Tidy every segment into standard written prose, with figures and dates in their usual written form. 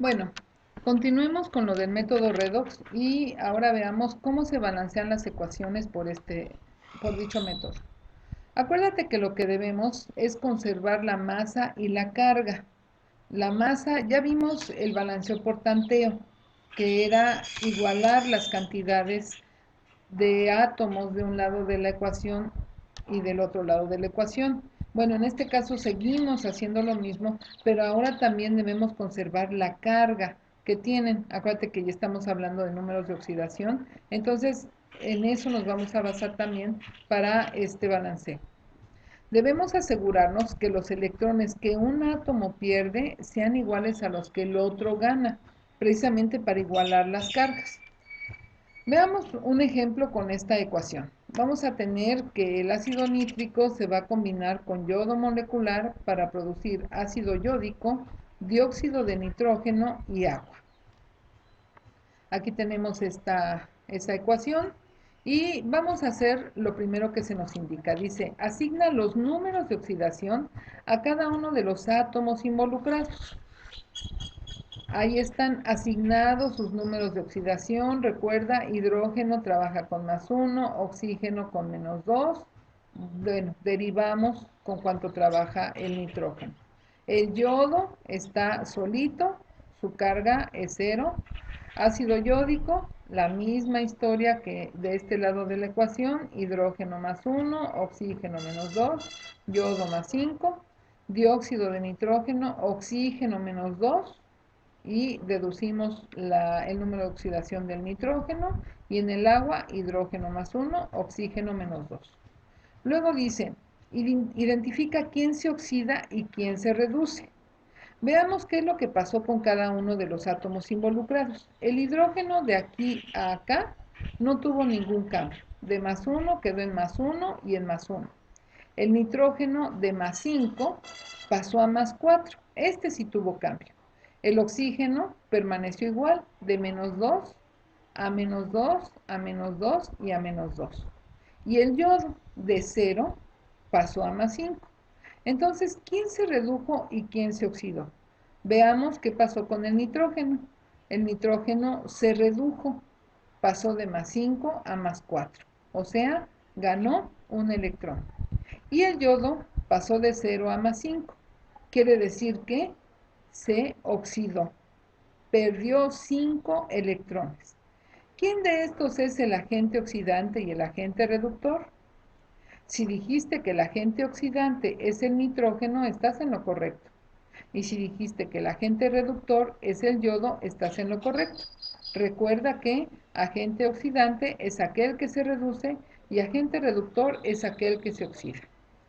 Bueno, continuemos con lo del método redox y ahora veamos cómo se balancean las ecuaciones por dicho método. Acuérdate que lo que debemos es conservar la masa y la carga. La masa, ya vimos el balanceo por tanteo, que era igualar las cantidades de átomos de un lado de la ecuación y del otro lado de la ecuación. Bueno, en este caso seguimos haciendo lo mismo, pero ahora también debemos conservar la carga que tienen. Acuérdate que ya estamos hablando de números de oxidación, entonces en eso nos vamos a basar también para este balanceo. Debemos asegurarnos que los electrones que un átomo pierde sean iguales a los que el otro gana, precisamente para igualar las cargas. Veamos un ejemplo con esta ecuación. Vamos a tener que el ácido nítrico se va a combinar con yodo molecular para producir ácido yódico, dióxido de nitrógeno y agua. Aquí tenemos esa ecuación y vamos a hacer lo primero que se nos indica. Dice, asigna los números de oxidación a cada uno de los átomos involucrados. Ahí están asignados sus números de oxidación. Recuerda, hidrógeno trabaja con +1, oxígeno con -2. Bueno, derivamos con cuánto trabaja el nitrógeno. El yodo está solito, su carga es 0. Ácido yódico, la misma historia que de este lado de la ecuación, hidrógeno +1, oxígeno -2, yodo +5, dióxido de nitrógeno, oxígeno -2, y deducimos el número de oxidación del nitrógeno, y en el agua hidrógeno +1, oxígeno -2. Luego dice, identifica quién se oxida y quién se reduce. Veamos qué es lo que pasó con cada uno de los átomos involucrados. El hidrógeno de aquí a acá no tuvo ningún cambio. De +1 quedó en +1 y en +1. El nitrógeno de +5 pasó a +4. Este sí tuvo cambio. El oxígeno permaneció igual, de -2 a -2 a -2 y a -2. Y el yodo de 0 pasó a +5. Entonces, ¿quién se redujo y quién se oxidó? Veamos qué pasó con el nitrógeno. El nitrógeno se redujo, pasó de +5 a +4, o sea, ganó un electrón. Y el yodo pasó de 0 a +5, quiere decir que se oxidó, perdió 5 electrones. ¿Quién de estos es el agente oxidante y el agente reductor? Si dijiste que el agente oxidante es el nitrógeno, estás en lo correcto. Y si dijiste que el agente reductor es el yodo, estás en lo correcto. Recuerda que agente oxidante es aquel que se reduce y agente reductor es aquel que se oxida.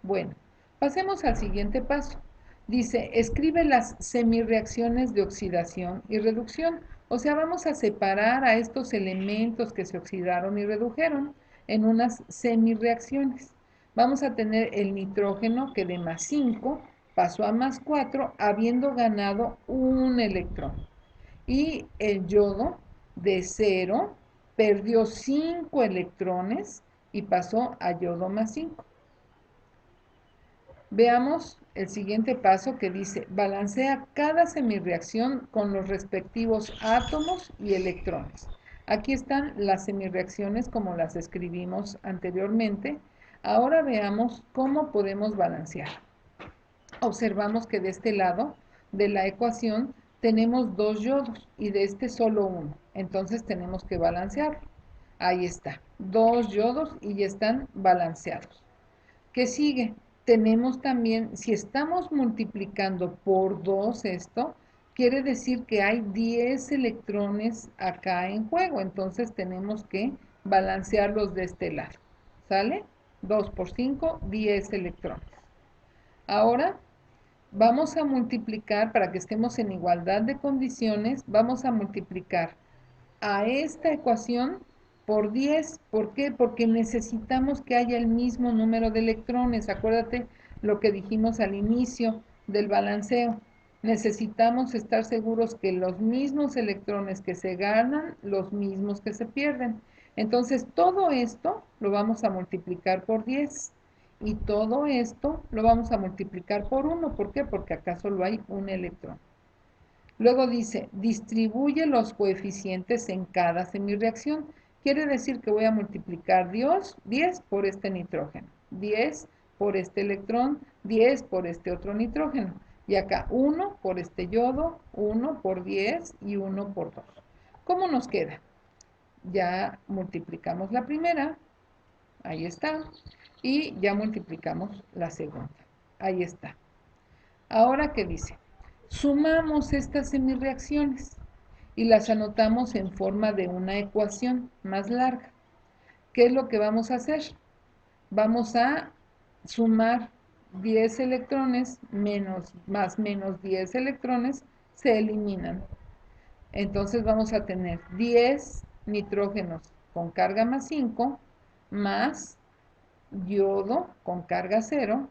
Bueno, pasemos al siguiente paso. Dice, escribe las semirreacciones de oxidación y reducción. O sea, vamos a separar a estos elementos que se oxidaron y redujeron en unas semirreacciones. Vamos a tener el nitrógeno que de +5 pasó a +4 habiendo ganado un electrón. Y el yodo de 0 perdió 5 electrones y pasó a yodo +5. Veamos el siguiente paso que dice, balancea cada semirreacción con los respectivos átomos y electrones. Aquí están las semirreacciones como las escribimos anteriormente. Ahora veamos cómo podemos balancear. Observamos que de este lado de la ecuación tenemos 2 yodos y de este solo uno. Entonces tenemos que balancearlo. Ahí está, 2 yodos y ya están balanceados. ¿Qué sigue? Tenemos también, si estamos multiplicando por 2 esto, quiere decir que hay 10 electrones acá en juego. Entonces tenemos que balancearlos de este lado. ¿Sale? 2 por 5, 10 electrones. Ahora vamos a multiplicar, para que estemos en igualdad de condiciones, vamos a multiplicar a esta ecuación por 10. ¿Por qué? Porque necesitamos que haya el mismo número de electrones. Acuérdate lo que dijimos al inicio del balanceo. Necesitamos estar seguros que los mismos electrones que se ganan, los mismos que se pierden. Entonces, todo esto lo vamos a multiplicar por 10. Y todo esto lo vamos a multiplicar por 1. ¿Por qué? Porque acá solo hay un electrón. Luego dice, distribuye los coeficientes en cada semirreacción. Quiere decir que voy a multiplicar 10 por este nitrógeno, 10 por este electrón, 10 por este otro nitrógeno. Y acá 1 por este yodo, 1 por 10 y 1 por 2. ¿Cómo nos queda? Ya multiplicamos la primera, ahí está, y ya multiplicamos la segunda, ahí está. Ahora, ¿qué dice? Sumamos estas semirreacciones y las anotamos en forma de una ecuación más larga. ¿Qué es lo que vamos a hacer? Vamos a sumar 10 electrones más menos 10 electrones se eliminan. Entonces vamos a tener 10 nitrógenos con carga más 5 más yodo con carga 0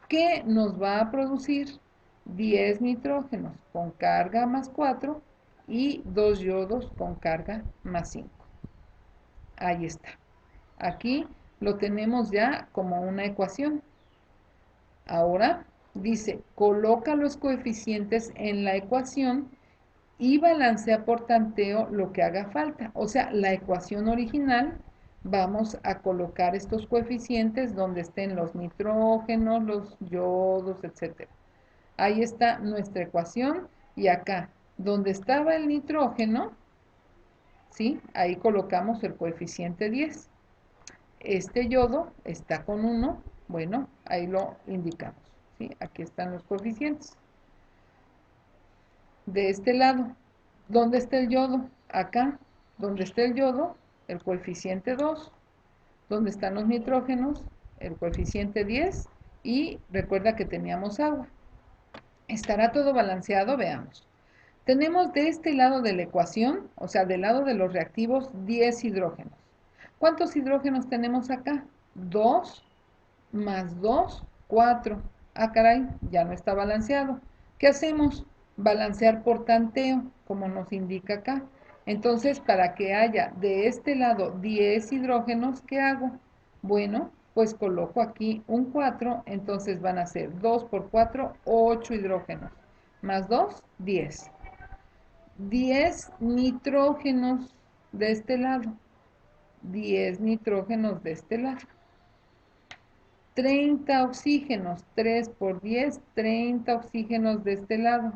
que nos va a producir 10 nitrógenos con carga más 4 y 2 yodos con carga más 5. Ahí está. Aquí lo tenemos ya como una ecuación. Ahora dice, coloca los coeficientes en la ecuación y balancea por tanteo lo que haga falta. O sea, la ecuación original, vamos a colocar estos coeficientes donde estén los nitrógenos, los yodos, etc. Ahí está nuestra ecuación y acá, donde estaba el nitrógeno, ¿sí? Ahí colocamos el coeficiente 10. Este yodo está con 1, bueno, ahí lo indicamos, ¿sí? Aquí están los coeficientes. De este lado, ¿dónde está el yodo? Acá, donde está el yodo, el coeficiente 2. ¿Dónde están los nitrógenos? El coeficiente 10. Y recuerda que teníamos agua. ¿Estará todo balanceado? Veamos. Tenemos de este lado de la ecuación, o sea, del lado de los reactivos, 10 hidrógenos. ¿Cuántos hidrógenos tenemos acá? 2 más 2, 4. Ah, caray, ya no está balanceado. ¿Qué hacemos? Balancear por tanteo, como nos indica acá. Entonces, para que haya de este lado 10 hidrógenos, ¿qué hago? Bueno, pues coloco aquí un 4, entonces van a ser 2 por 4, 8 hidrógenos. Más 2, 10. 10 nitrógenos de este lado. 10 nitrógenos de este lado. 30 oxígenos, 3 por 10, 30 oxígenos de este lado.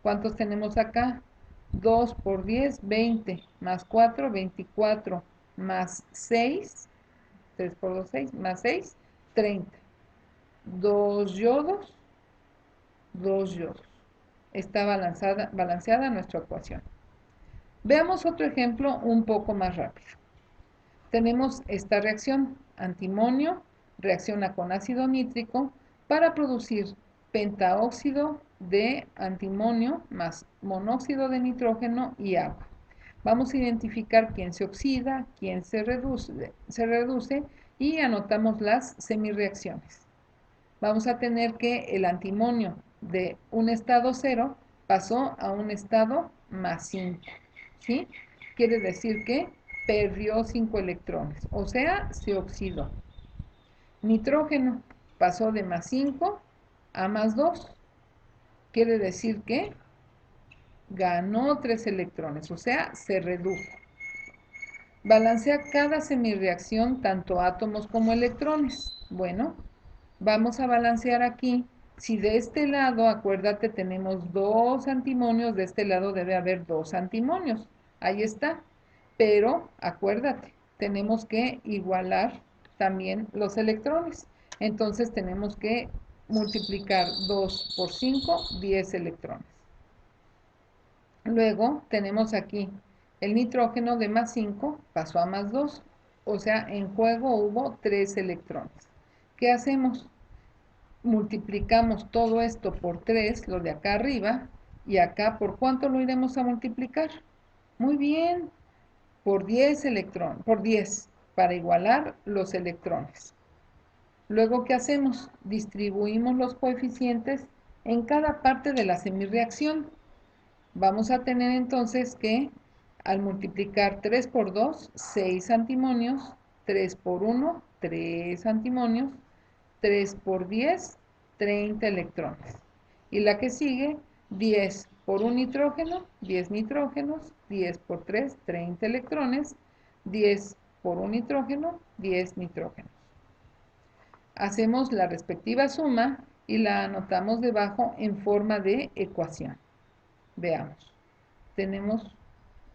¿Cuántos tenemos acá? 2 por 10, 20, más 4, 24, más 6, 3 por 2, 6, más 6, 30. 2 yodos, 2 yodos. Está balanceada nuestra ecuación. Veamos otro ejemplo un poco más rápido. Tenemos esta reacción, antimonio reacciona con ácido nítrico para producir pentaóxido de antimonio más monóxido de nitrógeno y agua. Vamos a identificar quién se oxida, quién se reduce y anotamos las semirreacciones. Vamos a tener que el antimonio de un estado 0 pasó a un estado más 5, ¿sí? Quiere decir que perdió 5 electrones, o sea, se oxidó. Nitrógeno pasó de más 5 a más 2, quiere decir que ganó 3 electrones, o sea, se redujo. Balancea cada semirreacción, tanto átomos como electrones. Bueno, vamos a balancear aquí. Si de este lado, acuérdate, tenemos 2 antimonios, de este lado debe haber 2 antimonios. Ahí está. Pero, acuérdate, tenemos que igualar también los electrones. Entonces tenemos que multiplicar 2 por 5, 10 electrones. Luego tenemos aquí el nitrógeno de más 5 pasó a más 2. O sea, en juego hubo 3 electrones. ¿Qué hacemos? Multiplicamos todo esto por 3, lo de acá arriba, y acá, ¿por cuánto lo iremos a multiplicar? Muy bien, por 10 electrones, por 10, para igualar los electrones. Luego, ¿qué hacemos? Distribuimos los coeficientes en cada parte de la semirreacción. Vamos a tener entonces que, al multiplicar 3 por 2, 6 antimonios, 3 por 1, 3 antimonios, 3 por 10, 30 electrones. Y la que sigue, 10 por un nitrógeno, 10 nitrógenos, 10 por 3, 30 electrones, 10 por un nitrógeno, 10 nitrógenos. Hacemos la respectiva suma y la anotamos debajo en forma de ecuación. Veamos. Tenemos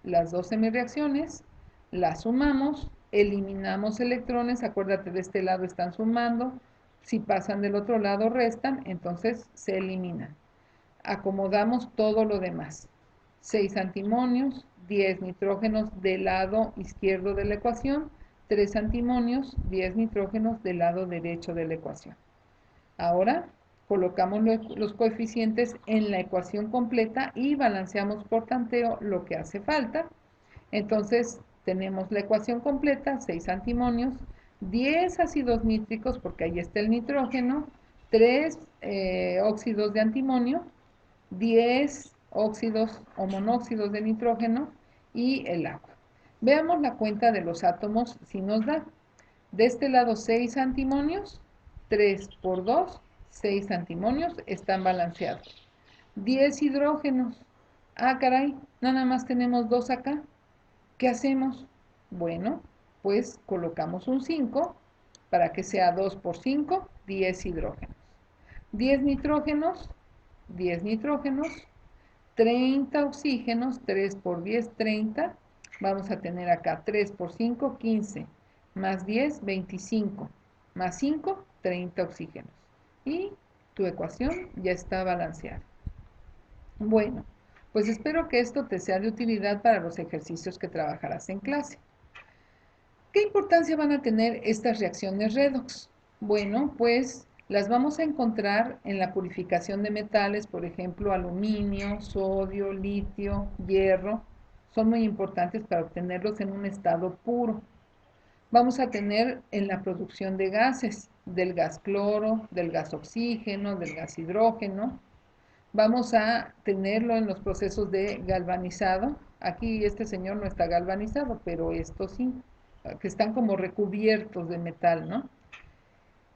las dos semireacciones, las sumamos, eliminamos electrones, acuérdate de este lado están sumando, si pasan del otro lado restan, entonces se eliminan. Acomodamos todo lo demás. 6 antimonios, 10 nitrógenos del lado izquierdo de la ecuación, 3 antimonios, 10 nitrógenos del lado derecho de la ecuación. Ahora colocamos los coeficientes en la ecuación completa y balanceamos por tanteo lo que hace falta. Entonces tenemos la ecuación completa, 6 antimonios, 10 ácidos nítricos, porque ahí está el nitrógeno, 3 óxidos de antimonio, 10 óxidos o monóxidos de nitrógeno y el agua. Veamos la cuenta de los átomos si nos da. De este lado 6 antimonios, 3 por 2, 6 antimonios, están balanceados. 10 hidrógenos. Ah, caray, nada más tenemos 2 acá. ¿Qué hacemos? Bueno, pues colocamos un 5 para que sea 2 por 5, 10 hidrógenos. 10 nitrógenos, 10 nitrógenos, 30 oxígenos, 3 por 10, 30. Vamos a tener acá 3 por 5, 15, más 10, 25, más 5, 30 oxígenos. Y tu ecuación ya está balanceada. Bueno, pues espero que esto te sea de utilidad para los ejercicios que trabajarás en clase. ¿Qué importancia van a tener estas reacciones redox? Bueno, pues las vamos a encontrar en la purificación de metales, por ejemplo, aluminio, sodio, litio, hierro. Son muy importantes para obtenerlos en un estado puro. Vamos a tener en la producción de gases, del gas cloro, del gas oxígeno, del gas hidrógeno. Vamos a tenerlo en los procesos de galvanizado. Aquí este señor no está galvanizado, pero estos sí, que están como recubiertos de metal, ¿no?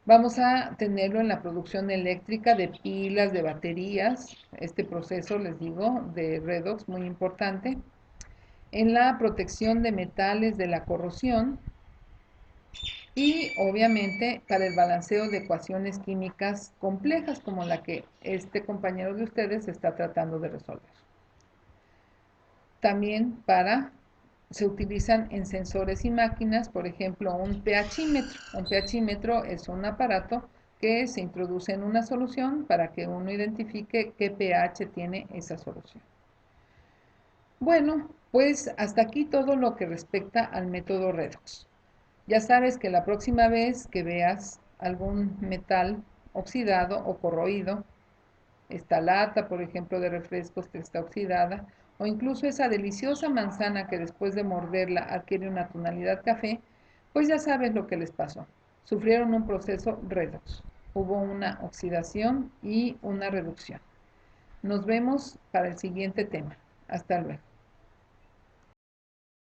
Vamos a tenerlo en la producción eléctrica de pilas, de baterías. Este proceso, les digo, de redox, muy importante. En la protección de metales de la corrosión. Y obviamente para el balanceo de ecuaciones químicas complejas como la que este compañero de ustedes está tratando de resolver. También se utilizan en sensores y máquinas, por ejemplo, un pHímetro. Un pHímetro es un aparato que se introduce en una solución para que uno identifique qué pH tiene esa solución. Bueno, pues hasta aquí todo lo que respecta al método redox. Ya sabes que la próxima vez que veas algún metal oxidado o corroído, esta lata, por ejemplo, de refrescos que está oxidada, o incluso esa deliciosa manzana que después de morderla adquiere una tonalidad café, pues ya sabes lo que les pasó. Sufrieron un proceso redox. Hubo una oxidación y una reducción. Nos vemos para el siguiente tema. Hasta luego.